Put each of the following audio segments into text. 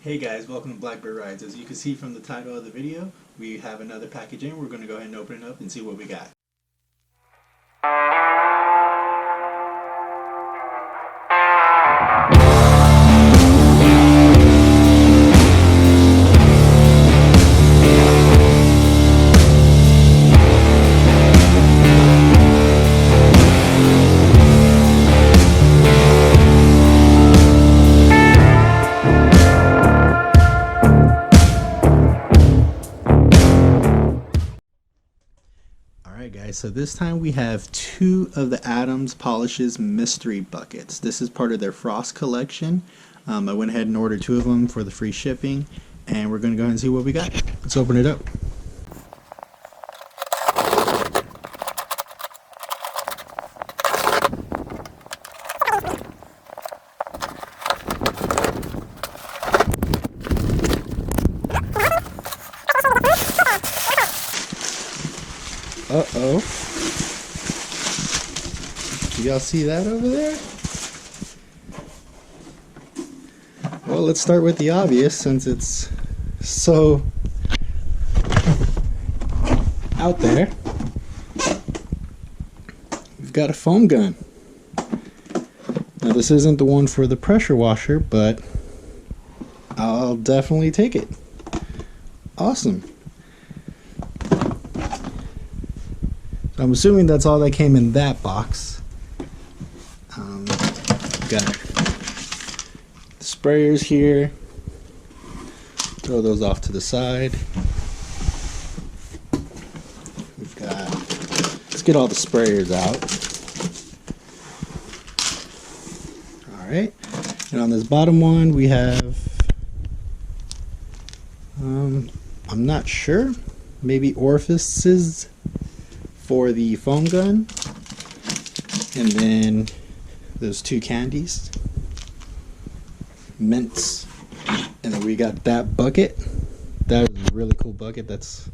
Hey guys, welcome to Blackbird Rides. As you can see from the title of the video, we have another package in. We're going to go ahead and open it up and see what we got. Alright guys, so this time we have two of the Adams Polishes mystery buckets. This is part of their Frost collection. I went ahead and ordered two of them for the free shipping, and we're going to go ahead and see what we got. Let's open it up. Uh-oh. Do y'all see that over there? Well, let's start with the obvious since it's so out there. We've got a foam gun. Now this isn't the one for the pressure washer, but I'll definitely take it. Awesome. I'm assuming that's all that came in that box. Got sprayers here. Throw those off to the side. We've got, let's get all the sprayers out. Alright, and on this bottom one we have, I'm not sure, maybe orifices for the foam gun, and then those two candies, mints, and then we got that bucket. That is a really cool bucket. That's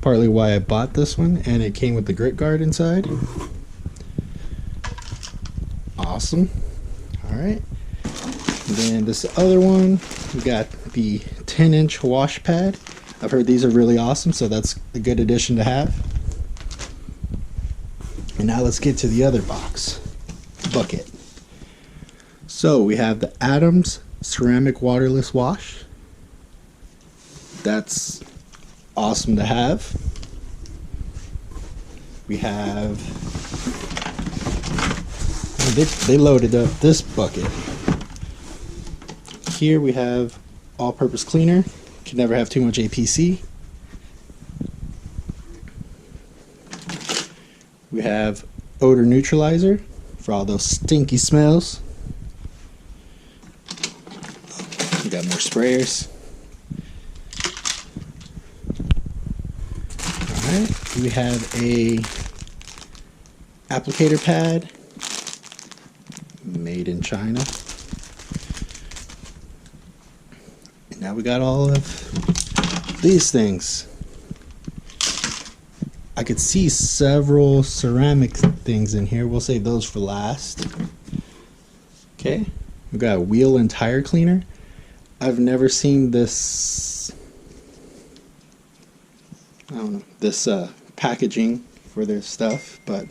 partly why I bought this one, and it came with the grit guard inside. Awesome. Alright, and then this other one, we got the 10-inch wash pad. I've heard these are really awesome, so that's a good addition to have. And now let's get to the other bucket. So we have the Adams ceramic waterless wash. That's awesome to have. We have, they loaded up this bucket. Here we have all-purpose cleaner. Can never have too much APC. We have odor neutralizer for all those stinky smells. We got more sprayers. Alright, we have a applicator pad made in China. And now we got all of these things. I could see several ceramic things in here. We'll save those for last. Okay, we've got a wheel and tire cleaner. I've never seen this, I don't know, this packaging for their stuff, but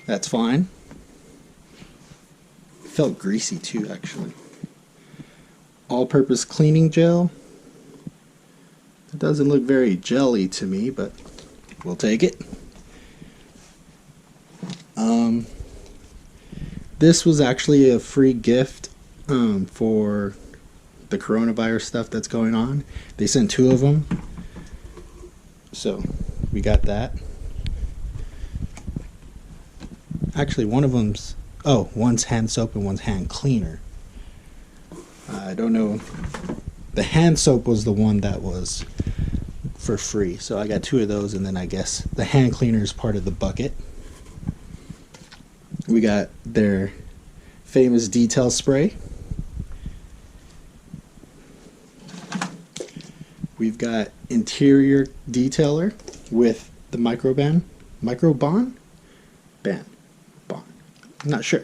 that's fine. It felt greasy too, actually. All-purpose cleaning gel. It doesn't look very jelly to me, but we'll take it. This was actually a free gift for the coronavirus stuff that's going on. They sent two of them, so we got that. Actually, one of them's, oh, one's hand soap and one's hand cleaner. I don't know. The hand soap was the one that was for free, so I got two of those, and then I guess the hand cleaner is part of the bucket. We got their famous detail spray. We've got interior detailer with the Bond? I'm not sure.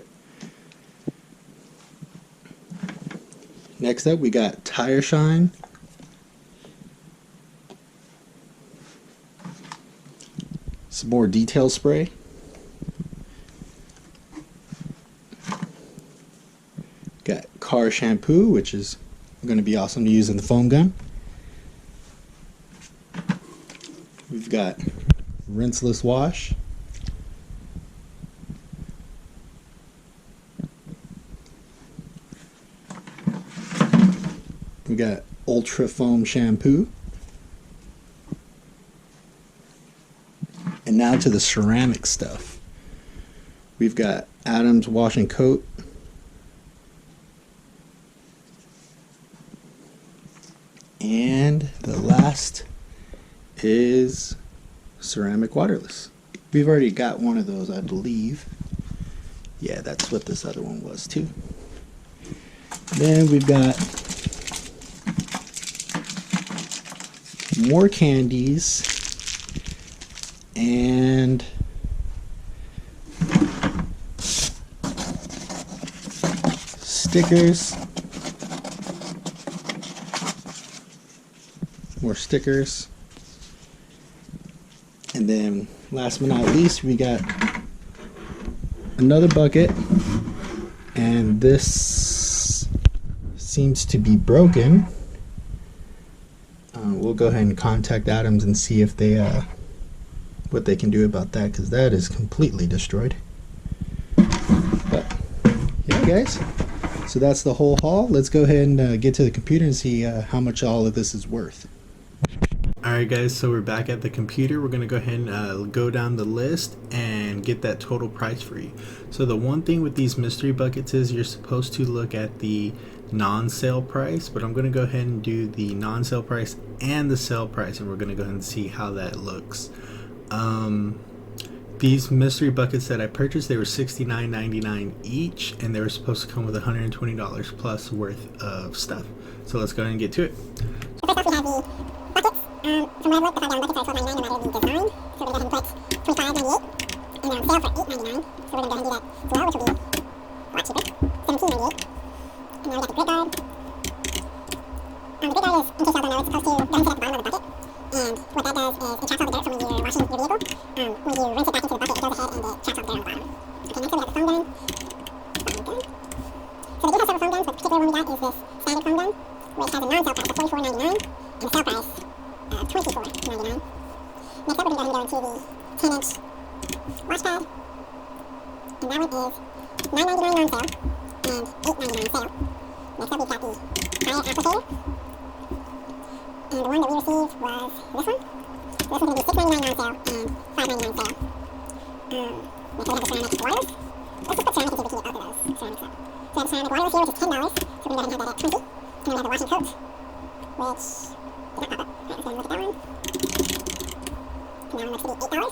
Next up, we got Tire Shine. Some more detail spray. Got car shampoo, which is going to be awesome to use in the foam gun. We've got rinseless wash. We got ultra foam shampoo. And now to the ceramic stuff. We've got Adams Wash and Coat. And the last is ceramic waterless. We've already got one of those, I believe. Yeah, that's what this other one was too. Then we've got more candies and stickers. More stickers. And then last but not least, we got another bucket, and this seems to be broken. We'll go ahead and contact Adams and see if they what they can do about that, because that is completely destroyed. But yeah, guys, so that's the whole haul. Let's go ahead and get to the computer and see how much all of this is worth. Alright guys, so we're back at the computer. We're going to go ahead and go down the list and get that total price for you. So the one thing with these mystery buckets is you're supposed to look at the non-sale price, but I'm going to go ahead and do the non-sale price and the sale price, and we're going to go ahead and see how that looks. These mystery buckets that I purchased, they were $69.99 each, and they were supposed to come with $120 plus worth of stuff. So let's go ahead and get to it. So first off, we have the buckets. From what I looked, the $5 buckets are $12.99 no matter the design. So we're going to go ahead and put $25.98 and on sale for $8.99. So we're going to go ahead and do that as well, which will be a lot cheaper, $17.98. And now we got the grid guard. The grid guard is, in case y'all don't know, it's supposed to go into the bottom of the bucket. And what that does is it traps all the dirt from when you're washing your vehicle. When you rinse it back into the bucket, it goes ahead and it traps all the dirt on the bottom. Okay, next we got the foam gun. So they do have several foam guns, but the particular one we got is this standard foam gun, which has a non-sale price of $44.99 and a sale price of $24.99. Next up, we're going to go into the 10-inch wash pad, and that one is $9.99 non-sale and $8.99 sale. Next up, we've got the fire applicator, and the one that we received was this one. So this one's going to be $6.99 non-sale and $5.99 sale. Next up, we have the ceramic waterless. Let's just put ceramic until we can get both of those ceramics up. So we have the ceramic waterless here, which is $10, so we're going to go ahead and have that at $20. And then we have the wash and coat, which did not pop up. Alright, let's go and look at that one. And that one looks to be $8.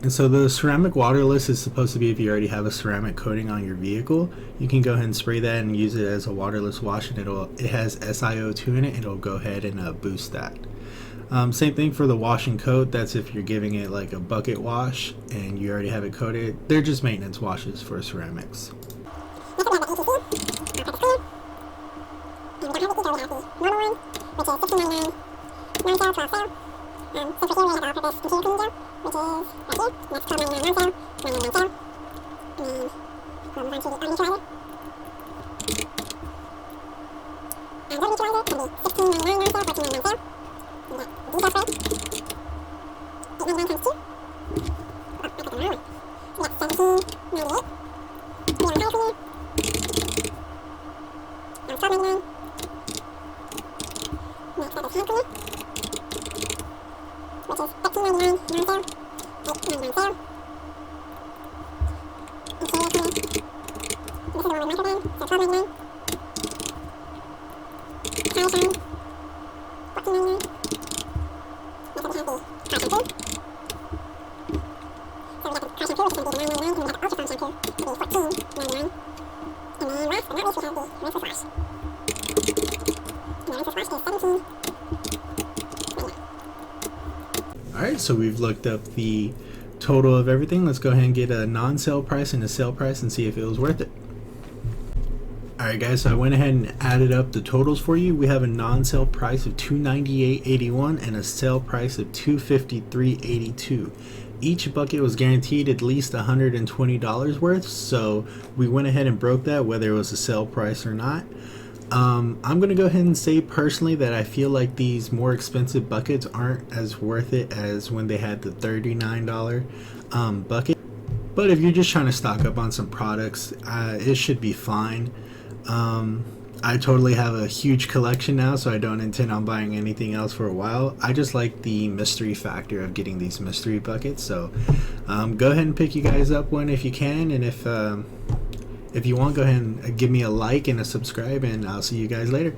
And so the ceramic waterless is supposed to be if you already have a ceramic coating on your vehicle. You can go ahead and spray that and use it as a waterless wash, and it has SiO2 in it. It'll go ahead and boost that. Same thing for the wash and coat. That's if you're giving it like a bucket wash and you already have it coated. They're just maintenance washes for ceramics. Next we have the ATC, our purpose clear. And we don't have it either, we have the normal one, which is $15.99 non-sale, 12 sale. So for here we have the all-purpose container cleaning gel, which is right here, and that's $12.99 non-sale, $9.99 sale. And then we'll move on to the odor neutralizer. And odor neutralizer can be $16.99 non-sale, $14.99 sale. We got detail spray, $8.99 times 2. Oh, I put the wrong one. So we got $17.98. We have a tire cleaner. $12.99. Next up is hand cleaner, which is $13.99 non-sale, $8.99 sale. Interior cleaner. This is the one with microban, so $12.99. Tire shine, $14.99. Next up we have the car shampoo. So we got the car shampoo, which is going to be $9.99, and we have the ultra foam shampoo to be $14.99. And then last but not least, we have the rinseless wash. And the rinseless wash is $17.99. Alright, so we've looked up the total of everything. Let's go ahead and get a non-sale price and a sale price and see if it was worth it. Alright guys, so I went ahead and added up the totals for you. We have a non-sale price of $298.81 and a sale price of $253.82. Each bucket was guaranteed at least $120 worth, so we went ahead and broke that whether it was a sale price or not. I'm going to go ahead and say personally that I feel like these more expensive buckets aren't as worth it as when they had the $39 bucket. But if you're just trying to stock up on some products, it should be fine. I totally have a huge collection now, so I don't intend on buying anything else for a while. I just like the mystery factor of getting these mystery buckets, so go ahead and pick you guys up one if you can, and if you want, go ahead and give me a like and a subscribe, and I'll see you guys later.